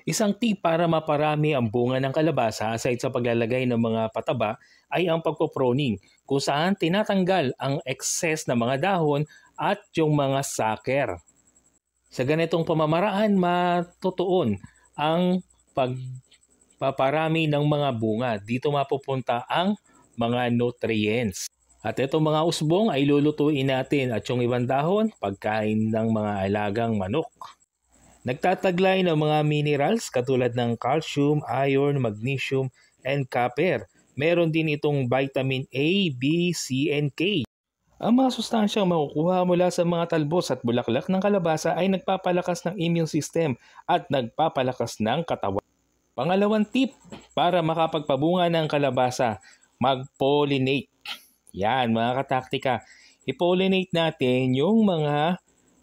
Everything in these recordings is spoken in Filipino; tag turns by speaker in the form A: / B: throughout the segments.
A: Isang tip para maparami ang bunga ng kalabasa aside sa paglalagay ng mga pataba ay ang pagpoproning, kung saan tinatanggal ang excess na mga dahon at yung mga saker. Sa ganitong pamamaraan, matutuon ang pagpaparami ng mga bunga. Dito mapupunta ang mga nutrients. At itong mga usbong ay lulutuin natin at yung ibang dahon, pagkain ng mga alagang manok. Nagtataglay ng mga minerals katulad ng calcium, iron, magnesium, and copper. Meron din itong vitamin A, B, C, and K. Ang mga sustansyang makukuha mula sa mga talbos at bulaklak ng kalabasa ay nagpapalakas ng immune system at nagpapalakas ng katawan. Pangalawang tip para makapagpabunga ng kalabasa, mag-pollinate. Yan mga kataktika, i-pollinate natin yung mga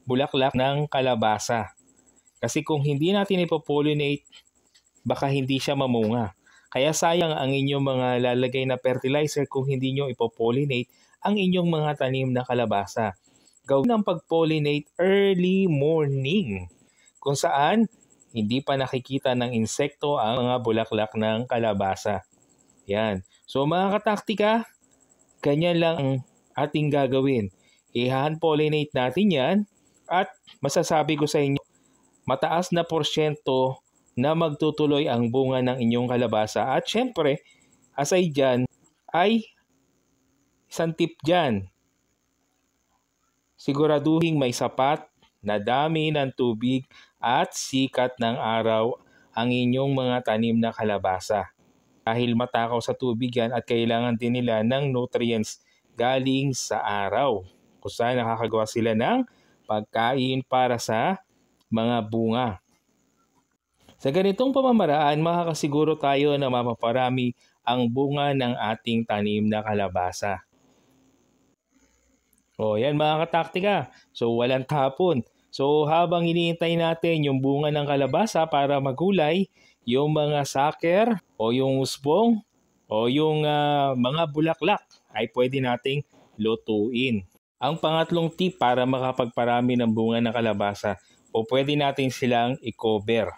A: bulaklak ng kalabasa. Kasi kung hindi natin ipopollinate, baka hindi siya mamunga. Kaya sayang ang inyong mga lalagay na fertilizer kung hindi nyo ipopollinate ang inyong mga tanim na kalabasa. Gawin ang pag-pollinate early morning, kung saan hindi pa nakikita ng insekto ang mga bulaklak ng kalabasa. Yan. So mga kataktika, ganyan lang ang ating gagawin. I-hand pollinate natin yan at masasabi ko sa inyo, mataas na porsyento na magtutuloy ang bunga ng inyong kalabasa. At syempre, aside dyan, ay isang tip dyan. Siguraduhin may sapat na dami ng tubig at sikat ng araw ang inyong mga tanim na kalabasa. Dahil matakaw sa tubig yan at kailangan din nila ng nutrients galing sa araw. Kung saan nakakagawa sila ng pagkain para sa mga bunga. Sa ganitong pamamaraan, makakasiguro tayo na mapaparami ang bunga ng ating tanim na kalabasa. O yan mga kataktika. So walang tapon. So habang iniintay natin yung bunga ng kalabasa para magulay, yung mga saker o yung usbong o yung mga bulaklak ay pwede nating lutuin. Ang pangatlong tip para makapagparami ng bunga ng kalabasa, o pwede natin silang i-cover.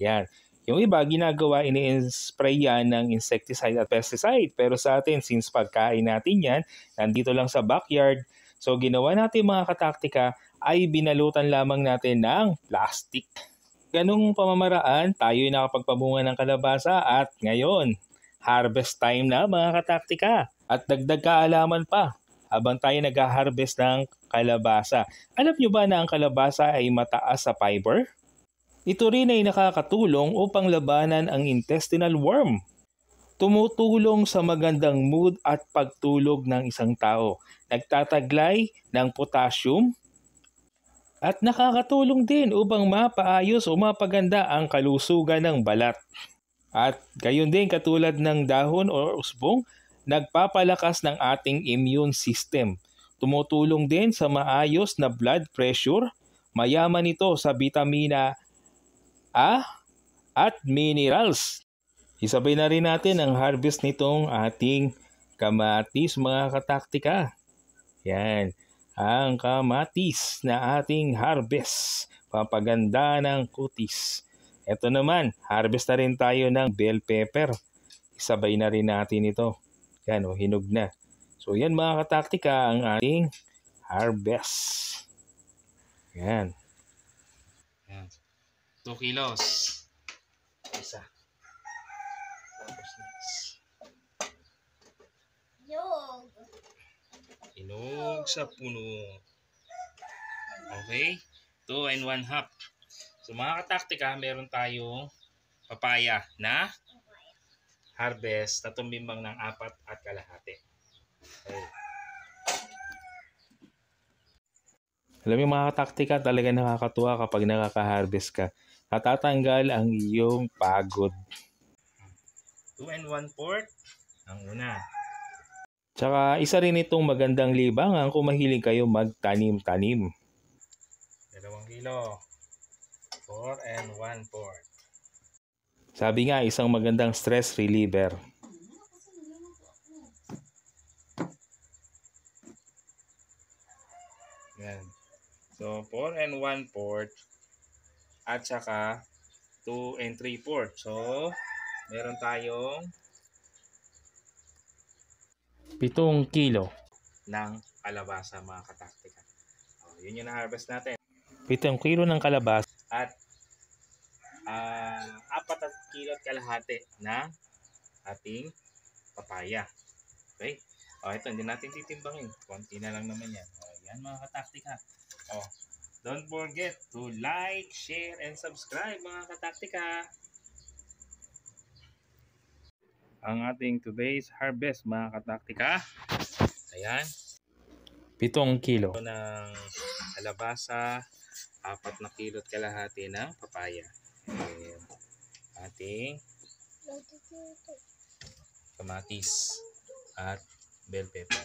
A: Yan. Yung iba, ginagawa, ini-spray yan ng insecticide at pesticide. Pero sa atin, since pagkain natin yan, nandito lang sa backyard, so ginawa natin mga kataktika, ay binalutan lamang natin ng plastic. Ganung pamamaraan, tayo'y nakapagpabunga ng kalabasa at ngayon, harvest time na mga kataktika. At dagdag kaalaman pa, habang tayo nag-harvest ng kalabasa. Alam nyo ba na ang kalabasa ay mataas sa fiber? Ito rin ay nakakatulong upang labanan ang intestinal worm. Tumutulong sa magandang mood at pagtulog ng isang tao. Nagtataglay ng potassium at nakakatulong din upang mapaayos o mapaganda ang kalusugan ng balat. At gayon din katulad ng dahon o usbong, nagpapalakas ng ating immune system. Tumutulong din sa maayos na blood pressure. Mayaman ito sa vitamina A at minerals. Isabay na rin natin ang harvest nitong ating kamatis mga kataktika. Yan, ang kamatis na ating harvest. Papaganda ng kutis. Ito naman, harvest na rin tayo ng bell pepper. Isabay na rin natin ito. Yan o, hinog na. So yan mga kataktika ang ating harvest. Yan. Yan. 2 kilos. Isa. Tapos next. Hinog sa puno. Okay? 2 and 1/2. So mga kataktika, meron tayong papaya na harvest na tumimbang ng 4.5. Okay. Alam mo mga kataktika, talaga nakakatuwa kapag nakaka-harvest ka. Natatanggal ang iyong pagod. 2 and 1/4 ang una. Tsaka isa rin itong magandang libangan kung mahilig kayo magtanim-tanim. 2 kilo. 4 and 1/4. Sabi nga, isang magandang stress reliever. Yan. So, 4 and 1/4 at saka 2 and 3/4. So, meron tayong 7 kilo ng kalabasa mga kataktika. Yun yung na-harvest natin. 7 kilo ng kalabasa at 4 kilot kalahati ng ating papaya. Okay? Ito, hindi natin titimbangin. Konti na lang naman yan. Yan mga kataktika. Don't forget to like, share, and subscribe mga kataktika. Ang ating today's harvest mga kataktika. Ayan. 7 kilo ng kalabasa, 4 na kilot kalahati ng papaya. Ayan. Ating kamatis at bell pepper.